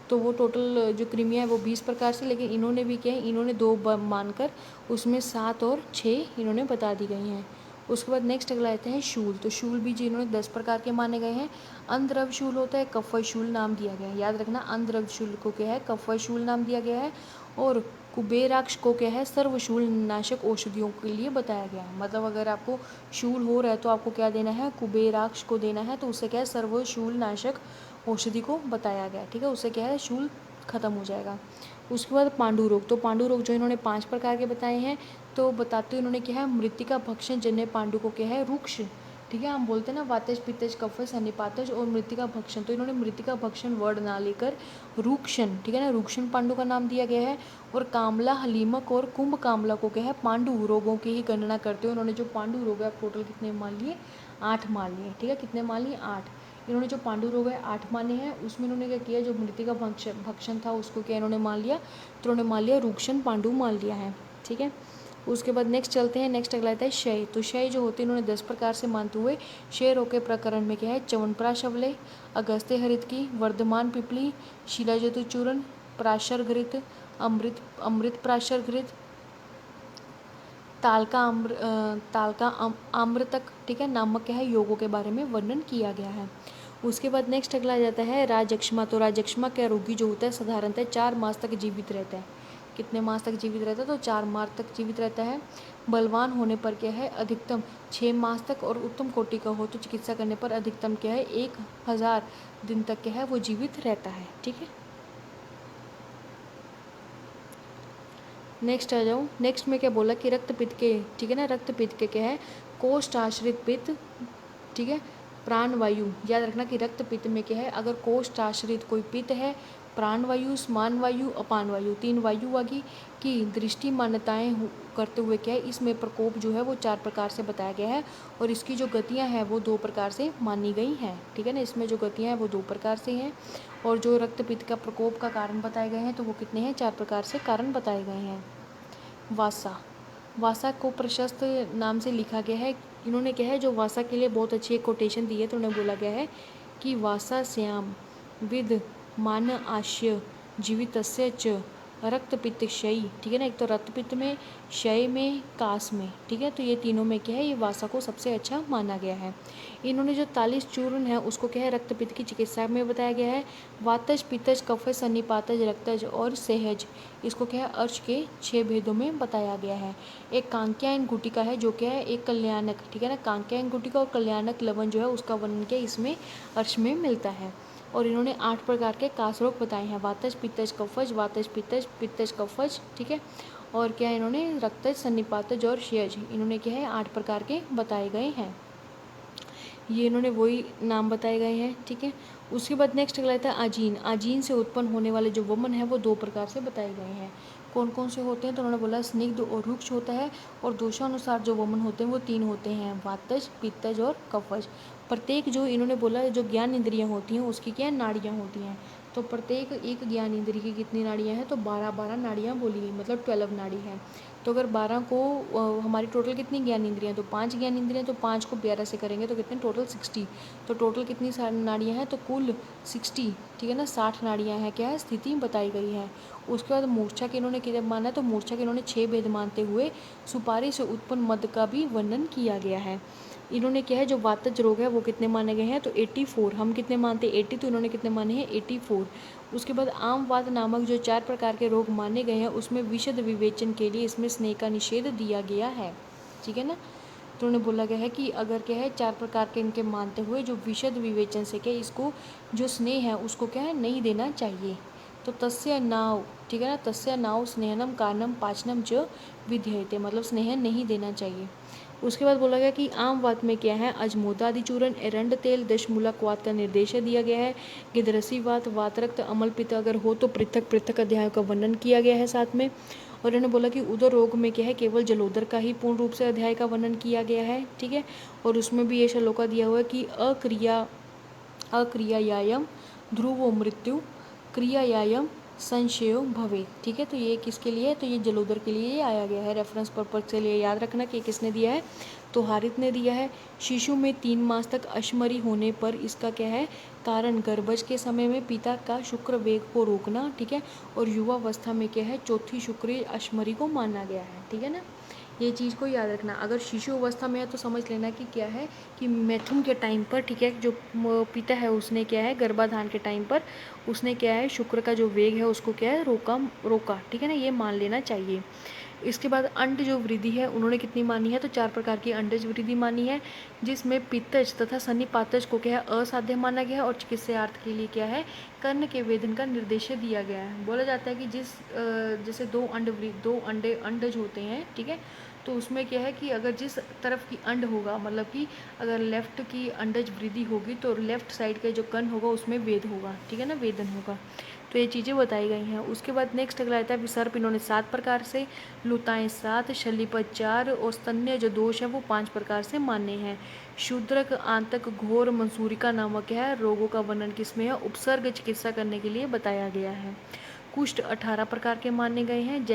तो वो टोटल जो कृमियाँ है वो 20 प्रकार से, लेकिन इन्होंने भी क्या है, इन्होंने 2 मानकर उसमें 7 और 6 इन्होंने बता दी गई हैं। उसके बाद नेक्स्ट अगला आते हैं शूल। तो शूल भी जी इन्होंने 10 प्रकार के माने गए हैं। अंध्रव शूल होता है, कफय शूल नाम दिया गया है। याद रखना, अंध्रव शूल को क्या है, कफय शूल नाम दिया गया है। और कुबेराक्ष को क्या है, सर्वशूल नाशक औषधियों के लिए बताया गया है। मतलब अगर आपको शूल हो रहा है तो आपको क्या देना है, कुबेराक्ष को देना है, तो उससे क्या है, सर्वशूल नाशक औषधि को बताया गया। ठीक है, उससे क्या है, शूल खत्म हो जाएगा। उसके बाद पांडु रोग। तो पांडु रोग जो इन्होंने 5 प्रकार के बताए हैं, तो बताते इन्होंने क्या है, मृतिका भक्षण जन्य पांडु को क्या है, रुक्ष। ठीक है, हम बोलते हैं ना वातज, पित्तज, कफज, सन्निपातज और मृतिका भक्षण, तो इन्होंने मृतिका भक्षण वर्ड ना लेकर रूक्षण, ठीक है ना, रूक्षण पांडु का नाम दिया गया है। और कामला, हलीमक और कुंभ कामला को क्या है, पांडु रोगों की ही गणना करते हुए उन्होंने जो पांडु रोग है टोटल कितने मान लिए, 8 मान लिए। ठीक है, कितने मान लिए, 8। इन्होंने जो पांडु रोग है 8 माने हैं, उसमें इन्होंने क्या किया, जो मृतिका भक्षण था उसको क्या इन्होंने मान लिया, तो उन्होंने मान लिया रूक्षण पांडु मान लिया है। ठीक है, उसके बाद नेक्स्ट चलते हैं, नेक्स्ट अगला आता है क्षय। तो क्षय जो होते हैं इन्होंने 10 प्रकार से मानते हुए क्षय रोग के प्रकरण में क्या है, च्यवनप्राश शवले, अगस्त्य हरित की, वर्धमान पिपली, शिलाजतु चूर्ण, प्राशर घृत, अमृत प्राशर घृत, ताल का आम्रतक, ठीक है, नामक क्या है, योगों के बारे में वर्णन किया गया है। उसके बाद नेक्स्ट अगला जाता है राजक्षमा। तो राजक्षमा का रोगी जो होता है साधारणतः 4 मास तक जीवित रहता है। कितने मास तक जीवित रहता है, तो 4 मास तक जीवित रहता है। बलवान होने पर क्या है, अधिकतम 6 मास तक, और उत्तम कोटि का हो तो चिकित्सा करने पर अधिकतम क्या है, 1000 दिन तक क्या है वो जीवित रहता है। ठीक है, नेक्स्ट आ जाओ। नेक्स्ट में क्या बोला कि रक्त पित्त के, ठीक है ना, रक्त पित्त के क्या है, कोष्ठ आश्रित पित्त, ठीक है, प्राण वायु। याद रखना कि रक्त पित्त में क्या है, अगर कोष्ठ आश्रित कोई पित्त है, प्राण वायु, स्मान वायु, अपान वायु, 3 वायु आगी की दृष्टि मान्यताएं करते हुए क्या है, इसमें प्रकोप जो है वो 4 प्रकार से बताया गया है और इसकी जो गतियां हैं वो 2 प्रकार से मानी गई हैं, ठीक है ना। इसमें जो गतियां हैं वो 2 प्रकार से हैं और जो रक्तपित्त का प्रकोप का कारण बताए गए हैं तो वो कितने हैं, 4 प्रकार से कारण बताए गए हैं। वासा, वासा को प्रशस्त नाम से लिखा गया है। इन्होंने क्या है, जो वासा के लिए बहुत अच्छी एक कोटेशन दी है, तो उन्हें बोला गया है कि वासा श्याम विद मान आश्य जीवितस्य च रक्तपित्त क्षयी, ठीक है ना। एक तो रक्तपित्त में, क्षय में, कास में, ठीक है। तो ये तीनों में क्या है, ये वासा को सबसे अच्छा माना गया है। इन्होंने जो 43 चूर्ण है उसको क्या है, रक्तपित्त की चिकित्सा में बताया गया है। वातज, पित्तज, कफज, सन्निपातज, रक्तज और सहज, इसको क्या है, अर्श के 6 भेदों में बताया गया है। एक कांक्यायन गुटिका है जो क्या है, एक कल्याणक, ठीक है ना। कांक्यायन गुटिका और कल्याणक लवण जो है उसका वर्णन क्या इसमें अर्श में मिलता है। और इन्होंने 8 प्रकार के कासरोग बताए हैं, वातज, पित्तज, कफज, वातज, पित्तज, पित्तज, कफज, ठीक है। और क्या इन्होंने रक्तज, सन्निपातज और क्षयज, इन्होंने क्या है 8 प्रकार के बताए गए हैं। ये इन्होंने वही नाम बताए गए हैं, ठीक है। उसके बाद नेक्स्ट अगला आता है आजीन। आजीन से उत्पन्न होने वाले जो वमन है वो 2 प्रकार से बताए गए हैं। कौन कौन से होते हैं, तो उन्होंने बोला स्निग्ध और रुक्ष होता है और दोषानुसार जो वमन होते हैं वो 3 होते हैं, वातज, पित्तज और कफज। प्रत्येक जो इन्होंने बोला जो ज्ञान इंद्रियाँ होती हैं उसकी क्या नाड़ियाँ होती हैं, तो प्रत्येक एक ज्ञान इंद्रिय की कितनी नाड़ियाँ हैं, तो 12 नाड़ियाँ बोली गई, मतलब 12 नाड़ी है। तो अगर 12 को हमारी टोटल कितनी ज्ञान इंद्रियाँ, तो 5 ज्ञान इंद्रियाँ, तो 5 को 11 से करेंगे तो कितने टोटल 60। तो टोटल कितनी नाड़ियाँ हैं, तो कुल 60, ठीक है ना, 60 नाड़ियाँ हैं, क्या है स्थिति बताई गई है। उसके बाद मूर्छा के इन्होंने कितने माना है, तो मूर्छा के इन्होंने 6 भेद मानते हुए सुपारी से उत्पन्न मद का भी वर्णन किया गया है। इन्होंने क्या है, जो वातज रोग है वो कितने माने गए हैं, तो 84। हम कितने मानते हैं 80, तो इन्होंने कितने माने हैं 84। उसके बाद आम वात नामक जो 4 प्रकार के रोग माने गए हैं उसमें विशद विवेचन के लिए इसमें स्नेह का निषेध दिया गया है, ठीक है ना। तो उन्होंने बोला गया है कि अगर क्या है 4 प्रकार के इनके मानते हुए जो विशद विवेचन से क्या इसको जो स्नेह है उसको क्या है नहीं देना चाहिए। तो तस्य नाव, ठीक है ना, तस्य नाव स्नेहनम कारणम पाचनम च विधेयते, मतलब स्नेह नहीं देना चाहिए। उसके बाद बोला गया कि आम वात में क्या है, अजमोदादि चूर्ण, एरंड तेल, दशमूलक वात का निर्देश दिया गया है। गिदरसी वात, वातरक्त, अमल पित्त अगर हो तो पृथक पृथक अध्यायों का वर्णन किया गया है साथ में। और इन्होंने बोला कि उदर रोग में क्या है, केवल जलोदर का ही पूर्ण रूप से अध्याय का वर्णन किया गया है, ठीक है। और उसमें भी ये श्लोका दिया हुआ है कि अक्रियायाम ध्रुवो मृत्यु क्रियायाम संशयो भवे, ठीक है। तो ये किसके लिए है, तो ये जलोदर के लिए आया गया है, रेफरेंस पर्पज के लिए याद रखना कि किसने दिया है, तो हारित ने दिया है। शिशु में 3 मास तक अश्मरी होने पर इसका क्या है कारण, गर्भज के समय में पिता का शुक्र वेग को रोकना, ठीक है। और युवावस्था में क्या है, चौथी शुक्र अश्मरी को माना गया है, ठीक है ना। ये चीज़ को याद रखना। अगर शिशु अवस्था में है तो समझ लेना कि क्या है कि मैथुन के टाइम पर, ठीक है, जो पिता है उसने क्या है गर्भाधान के टाइम पर उसने क्या है शुक्र का जो वेग है उसको क्या है रोका, ठीक है ना, ये मान लेना चाहिए। इसके बाद अंड जो वृद्धि है उन्होंने कितनी मानी है, तो 4 प्रकार की अंडज वृद्धि मानी है, जिसमें पित्तज तथा सन्निपातज को क्या है असाध्य माना गया है और चिकित्सार्थ के लिए क्या है कर्ण के वेदन का निर्देश दिया गया है। बोला जाता है कि जैसे 2 अंडे अंडज होते हैं, ठीक है, तो उसमें क्या है कि अगर जिस तरफ की अंड होगा, मतलब कि अगर लेफ्ट की अंडज वृद्धि होगी तो लेफ्ट साइड का जो कर्ण होगा उसमें वेद होगा, ठीक है ना, वेदन होगा। तो ये चीज़ें बताई गई हैं। उसके बाद नेक्स्ट अगला आता है विसर्प। इन्होंने 7 प्रकार से, लुताएँ 7, शल्यपद 4 और स्तन्य जो दोष है वो 5 प्रकार से मान्य हैं। शूद्रक, आंतक, घोर, मंसूरिका नामक है रोगों का वर्णन किसमें है, उपसर्ग चिकित्सा करने के लिए बताया गया है। कुष्ठ 18 प्रकार के माने गए हैं,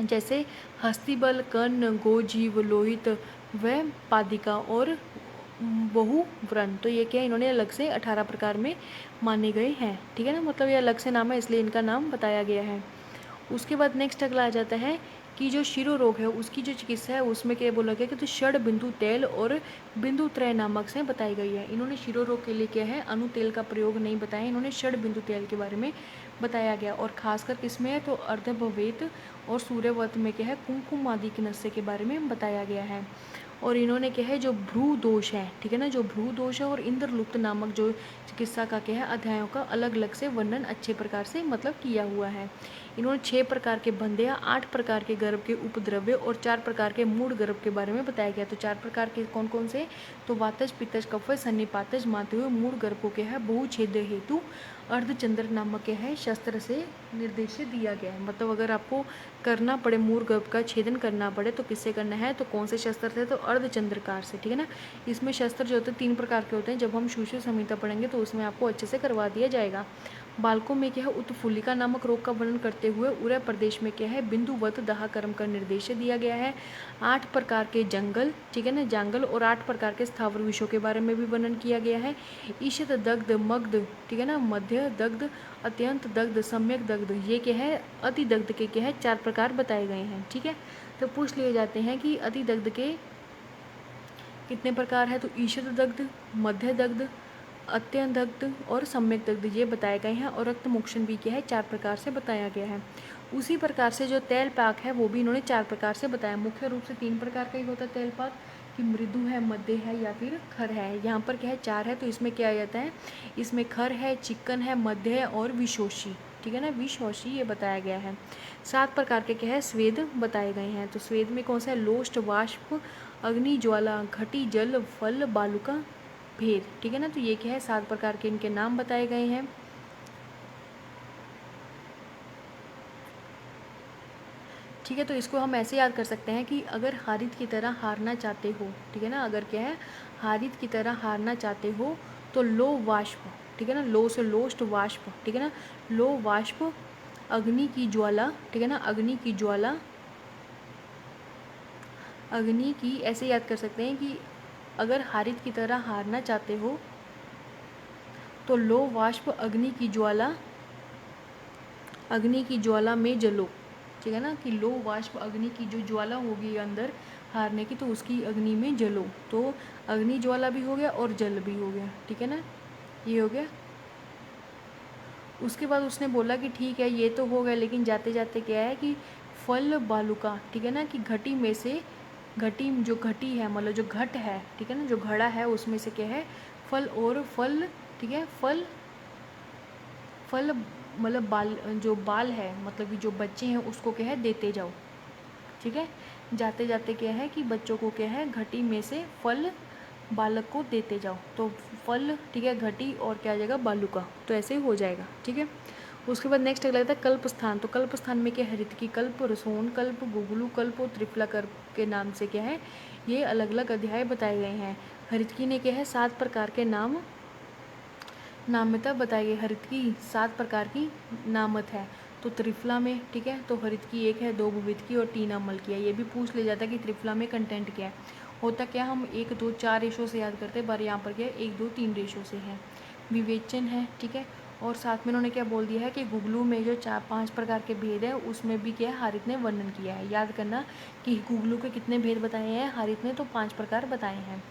जैसे हस्तिबल, कर्ण, गोजीव, लोहित व पादिका और बहुव्रण। तो ये क्या इन्होंने अलग से 18 प्रकार में माने गए हैं, ठीक है ना, मतलब ये अलग से नाम है इसलिए इनका नाम बताया गया है। उसके बाद नेक्स्ट अगला आ जाता है कि जो शिरो रोग है उसकी जो चिकित्सा है उसमें क्या बोला गया कि तो षड बिंदु तेल और बिंदु त्रय नामक से बताई गई है। इन्होंने शिरो रोग के लिए क्या है अनु तेल का प्रयोग नहीं बताया, इन्होंने षड बिंदु तेल के बारे में बताया गया। और खासकर किसमें है, तो अर्धभवेत और सूर्यवत में क्या है कुमकुम आदि के नस्से के बारे में बताया गया है। और इन्होंने क्या है जो भ्रू दोष है, ठीक है ना, जो भ्रू दोष है और इंद्रलुप्त नामक जो चिकित्सा का क्या है अध्यायों का अलग अलग से वर्णन अच्छे प्रकार से मतलब किया हुआ है। इन्होंने 6 प्रकार के बंध्या, 8 प्रकार के गर्भ के उपद्रव्य और 4 प्रकार के मूढ़ गर्भ के बारे में बताया गया। तो 4 प्रकार के कौन कौन से, तो वातज, पित्तज, कफज, सन्निपातज, मानते हुए मूढ़ गर्भ को क्या है बहुछेद हेतु अर्धचंद्र नामक क्या है शस्त्र से निर्देशित दिया गया है। मतलब अगर आपको करना पड़े मूढ़ गर्भ का छेदन करना पड़े तो किससे करना है, तो कौन से शस्त्र से, तो अर्धचंद्रकार से, ठीक है ना। इसमें शस्त्र जो होते हैं 3 प्रकार के होते हैं, जब हम सुश्रुत संहिता पढ़ेंगे तो उसमें आपको अच्छे से करवा दिया जाएगा। बालकों में क्या है उत्फुल्लिका नामक रोग का वर्णन करते हुए उरय प्रदेश में क्या है बिंदुवत दाह कर्म का निर्देश दिया गया है। 8 प्रकार के जंगल, ठीक है ना, जांगल और 8 प्रकार के स्थावर विषयों के बारे में भी वर्णन किया गया है। ईशत दग्ध, मग्ध, ठीक है ना, मध्य दग्ध, अत्यंत दग्ध, सम्यक दग्ध, ये क्या है अति दग्ध के क्या है 4 प्रकार बताए गए हैं, ठीक है। तो पूछ लिए जाते हैं कि अति दग्ध के कितने प्रकार है, तो ईशत दग्ध, मध्य दग्ध, अत्यंत दग्ध और सम्यक दग्ध ये बताए गए हैं। और रक्त मोक्षण भी क्या है 4 प्रकार से बताया गया है। उसी प्रकार से जो तेल पाक है वो भी इन्होंने 4 प्रकार से बताया। मुख्य रूप से 3 प्रकार का ही होता है तेल पाक, कि मृदु है, मध्य है या फिर खर है। यहाँ पर क्या है 4 है, तो इसमें क्या आ जाता है, इसमें खर है, चिकन है, मध्य है और विशोषी, ठीक है ना, विशोषी ये बताया गया है। 7 प्रकार के क्या है स्वेद बताए गए हैं। तो स्वेद में कौन सा है, लोष्ट, वाष्प, अग्नि, ज्वाला, घटी, जल, फल, बालुका, भेद, ठीक है ना। तो ये क्या है 7 प्रकार के इनके नाम बताए गए हैं। ठीक है, तो इसको हम ऐसे याद कर सकते हैं कि अगर हारित की तरह हारना चाहते हो, ठीक है ना, अगर क्या है हारित की तरह हारना चाहते हो तो लो वाष्प, ठीक है ना, लो से लोष्ट, वाष्प, ठीक है ना, लो वाष्प, अग्नि की ज्वाला, ठीक है ना, अग्नि की ज्वाला, अग्नि की, ऐसे याद कर सकते हैं कि अगर हारित की तरह हारना चाहते हो तो लो वाष्प, अग्नि की ज्वाला, अग्नि की ज्वाला में जलो, ठीक है ना, कि लो वाष्प अग्नि की जो ज्वाला होगी अंदर हारने की तो उसकी अग्नि में जलो। तो अग्नि ज्वाला भी हो गया और जल भी हो गया, ठीक है ना, ये हो गया। उसके बाद उसने बोला कि ठीक है ये तो हो गया, लेकिन जाते जाते क्या है कि फल बालुका, ठीक है ना, कि घटी में से, घटी जो घटी है मतलब जो घट है, ठीक है ना, जो घड़ा है उसमें से क्या है फल और फल, ठीक है, फल, फल मतलब बाल, जो बाल है मतलब कि जो बच्चे हैं उसको क्या है देते जाओ, ठीक है। जाते जाते क्या है कि बच्चों को क्या है घटी में से फल बालक को देते जाओ। तो फल, ठीक है, घटी और क्या आ जाएगा बालुका, तो ऐसे ही हो जाएगा, ठीक है। उसके बाद नेक्स्ट अगला आता है कल्प स्थान। तो कल्प स्थान में क्या है हरितकी कल्प, रसोन कल्प, गुगलू कल्प और त्रिफला कल्प के नाम से क्या है ये अलग अलग अध्याय बताए गए हैं। हरितकी ने क्या है 7 प्रकार के नाम्यता बताई गई। हरितकी 7 प्रकार की नामत है। तो त्रिफला में, ठीक है, तो हरितकी 1 है, 2 भुवितकी और 3 अमल की है। ये भी पूछ लिया जाता है कि त्रिफला में कंटेंट क्या है। होता क्या हम 1 2 4 रेशो से याद करते हैं, पर यहाँ पर क्या है 1 2 3 रेशो से है। विवेचन है, ठीक है, और साथ में उन्होंने क्या बोल दिया है कि गुगलू में जो 4-5 प्रकार के भेद है उसमें भी क्या है हारित ने वर्णन किया है। याद करना कि गुगलू के कितने भेद बताए हैं, हारित ने तो 5 प्रकार बताए हैं।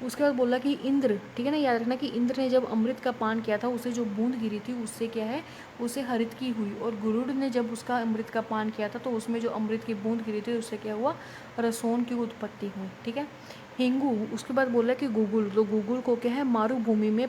उसके बाद बोला कि इंद्र, ठीक है ना, याद रखना कि इंद्र ने जब अमृत का पान किया था उसे जो बूंद गिरी थी उससे क्या है उसे हरित की हुई, और गुरुड़ ने जब उसका अमृत का पान किया था तो उसमें जो अमृत की बूंद गिरी थी उससे क्या हुआ रसोन की उत्पत्ति हुई, ठीक है। हिंगू, उसके बाद बोला कि गूगल, तो गूगल को क्या है मारुभूमि में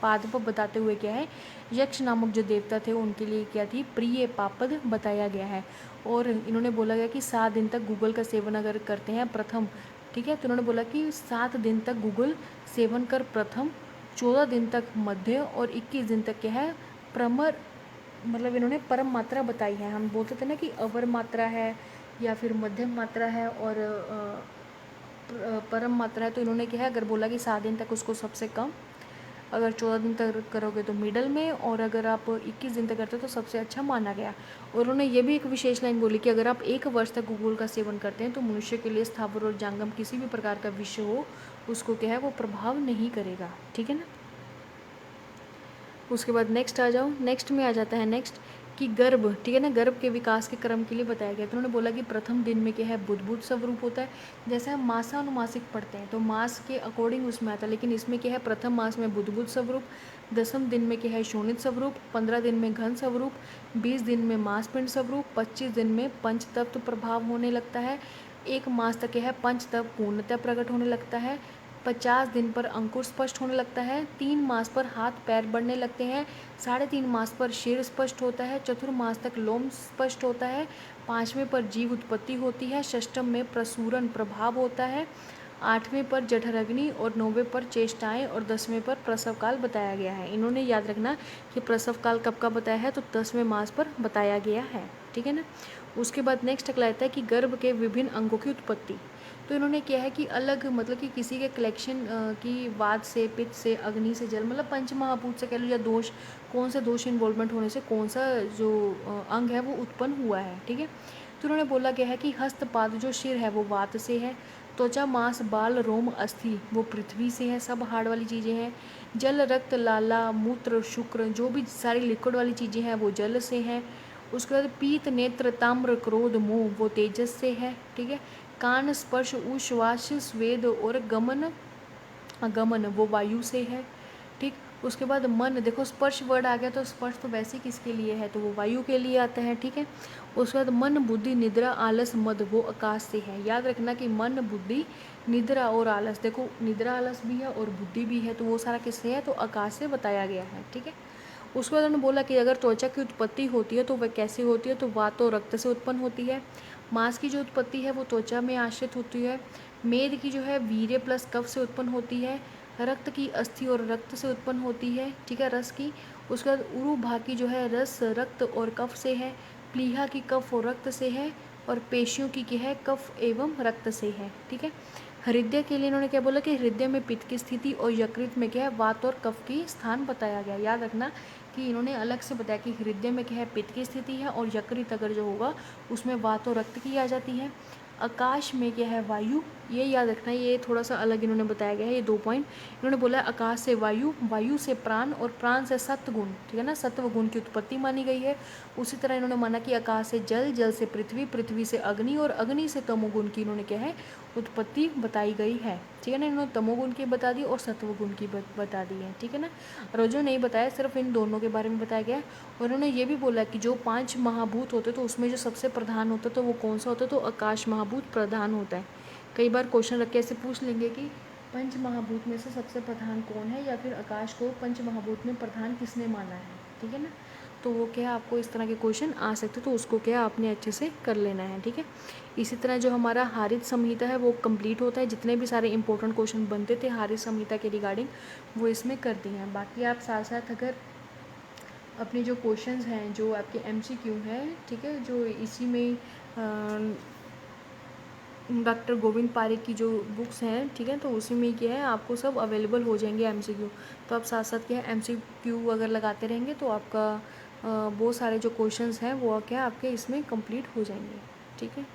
पादप बताते हुए क्या है यक्ष नामक जो देवता थे उनके लिए क्या थी प्रिय पापद बताया गया है। और इन्होंने बोला गया कि 7 दिन तक गूगल का सेवन अगर करते हैं प्रथम, ठीक है, तो उन्होंने बोला कि 7 दिन तक गूगल सेवन कर प्रथम, 14 दिन तक मध्य और 21 दिन तक क्या है प्रमर, मतलब इन्होंने परम मात्रा बताई है। हम बोलते थे ना कि अवर मात्रा है या फिर मध्यम मात्रा है और परम मात्रा है, तो इन्होंने क्या है अगर बोला कि 7 दिन तक उसको सबसे कम, अगर 14 दिन तक करोगे तो मिडल में, और अगर आप 21 दिन तक करते हो तो सबसे अच्छा माना गया। और उन्होंने ये भी एक विशेष लाइन बोली कि अगर आप 1 वर्ष तक गूगल का सेवन करते हैं तो मनुष्य के लिए स्थावर और जांगम किसी भी प्रकार का विषय हो उसको क्या है वो प्रभाव नहीं करेगा, ठीक है ना। उसके बाद नेक्स्ट आ जाओ, नेक्स्ट में आ जाता है नेक्स्ट कि गर्भ, ठीक है ना, गर्भ के विकास के क्रम के लिए बताया गया। तो उन्होंने बोला कि प्रथम दिन में क्या है बुद्ध स्वरूप होता है। जैसे हम मासानुमासिक पढ़ते हैं तो मास के अकॉर्डिंग उसमें आता है, लेकिन इसमें क्या है प्रथम मास में बुद्ध स्वरूप, 10वें दिन में क्या है शोणित स्वरूप, 15 दिन में घन स्वरूप, 20 दिन में मांसपिंड स्वरूप, 25 दिन में पंचतत्व प्रभाव होने लगता है, 1 मास तक यह पंचतत्व पूर्णतः प्रकट होने लगता है। 50 दिन पर अंकुर स्पष्ट होने लगता है। 3 मास पर हाथ पैर बढ़ने लगते हैं। 3.5 मास पर शेर स्पष्ट होता है। चतुर्मास तक लोम स्पष्ट होता है। 5वें पर जीव उत्पत्ति होती है। षष्ठम में प्रसूरन प्रभाव होता है। 8वें पर जठराग्नि और 9वें पर चेष्टाएं और 10वें पर प्रसव काल बताया गया है। इन्होंने याद रखना कि प्रसव काल कब का बताया है, तो 10वें मास पर बताया गया है, ठीक है ना। उसके बाद नेक्स्ट अगला आता है कि गर्भ के विभिन्न अंगों की उत्पत्ति। तो इन्होंने किया है कि अलग मतलब कि किसी के कलेक्शन की वात से, पित्त से, अग्नि से, जल मतलब पंचमहाभूत से कह लो, या दोष, कौन से दोष इन्वॉल्वमेंट होने से कौन सा जो अंग है वो उत्पन्न हुआ है, ठीक है। तो उन्होंने बोला गया है कि हस्तपाद जो सिर है वो वात से है। त्वचा, मांस, बाल, रोम, अस्थि वो पृथ्वी से है, सब हार्ड वाली चीज़ें हैं। जल, रक्त, लाला, मूत्र, शुक्र जो भी सारी लिक्विड वाली चीज़ें हैं वो जल से हैं। उसके बाद पीत, नेत्र, ताम्र, क्रोध, मोह वो तेजस से है, ठीक है। कान, स्पर्श, उश्वास, स्वेद और गमन गमन वो वायु से है, ठीक। उसके बाद मन, देखो स्पर्श वर्ड आ गया, तो स्पर्श तो वैसे ही किसके लिए है, तो वो वायु के लिए आता है, ठीक है। उसके बाद मन, बुद्धि, निद्रा, आलस, मद वो आकाश से है। याद रखना कि मन, बुद्धि, निद्रा और आलस, देखो निद्रा आलस भी है और बुद्धि भी है, तो वो सारा किससे है, तो आकाश से बताया गया है, ठीक है। उसके बाद उन्होंने बोला कि अगर त्वचा की उत्पत्ति होती है तो वह कैसे होती है, तो वात और रक्त से उत्पन्न होती है। मांस की जो उत्पत्ति है वो त्वचा में आश्रित होती है। मेद की जो है वीर्य प्लस कफ से उत्पन्न होती है। रक्त की अस्थि और रक्त से उत्पन्न होती है, ठीक है, रस की। उसके बाद उरु भाग की जो है रस, रक्त और कफ से है। प्लीहा की कफ और रक्त से है। और पेशियों की क्या है, कफ एवं रक्त से है, ठीक है। हृदय के लिए इन्होंने क्या बोला कि हृदय में पित्त की स्थिति और यकृत में क्या है, वात और कफ की स्थान बताया गया। याद रखना कि इन्होंने अलग से बताया कि हृदय में क्या है, पित्त की स्थिति है, और यकृत अगर जो होगा उसमें वात और रक्त की आ जाती है। आकाश में क्या है, वायु, ये याद रखना, ये थोड़ा सा अलग इन्होंने बताया गया है, ये 2 पॉइंट इन्होंने बोला है। आकाश से वायु, वायु से प्राण और प्राण से सत्वगुण, ठीक है ना, सत्वगुण की उत्पत्ति मानी गई है। उसी तरह इन्होंने माना कि आकाश से जल, जल से पृथ्वी, पृथ्वी से अग्नि और अग्नि से तमोगुण की इन्होंने क्या है, उत्पत्ति बताई गई है, ठीक है ना। इन्होंने तमोगुण की बता दी और सत्वगुण की बता दी है, ठीक है ना। और जो नहीं बताया, सिर्फ इन दोनों के बारे में बताया गया है। और उन्होंने ये भी बोला कि जो 5 महाभूत होते तो उसमें जो सबसे प्रधान होता तो वो कौन सा होता, तो आकाश महाभूत प्रधान होता है। कई बार क्वेश्चन रख के ऐसे पूछ लेंगे कि पंच महाभूत में से सबसे प्रधान कौन है, या फिर आकाश को पंच महाभूत में प्रधान किसने माना है, ठीक है ना। तो वो क्या आपको इस तरह के क्वेश्चन आ सकते, तो उसको क्या आपने अच्छे से कर लेना है, ठीक है। इसी तरह जो हमारा हारित संहिता है वो कंप्लीट होता है। जितने भी सारे इंपॉर्टेंट क्वेश्चन बनते थे हारित संहिता के रिगार्डिंग वो इसमें कर दिए हैं। बाकी आप साथ साथ अगर अपने जो क्वेश्चंस हैं, जो आपके एमसीक्यू हैं, ठीक है, जो इसी में डॉक्टर गोविंद पारिक की जो बुक्स हैं, ठीक है, तो उसी में क्या है आपको सब अवेलेबल हो जाएंगे एमसीक्यू। तो आप साथ साथ क्या है एमसीक्यू अगर लगाते रहेंगे तो आपका बहुत सारे जो क्वेश्चंस हैं वो क्या आपके इसमें कंप्लीट हो जाएंगे, ठीक है।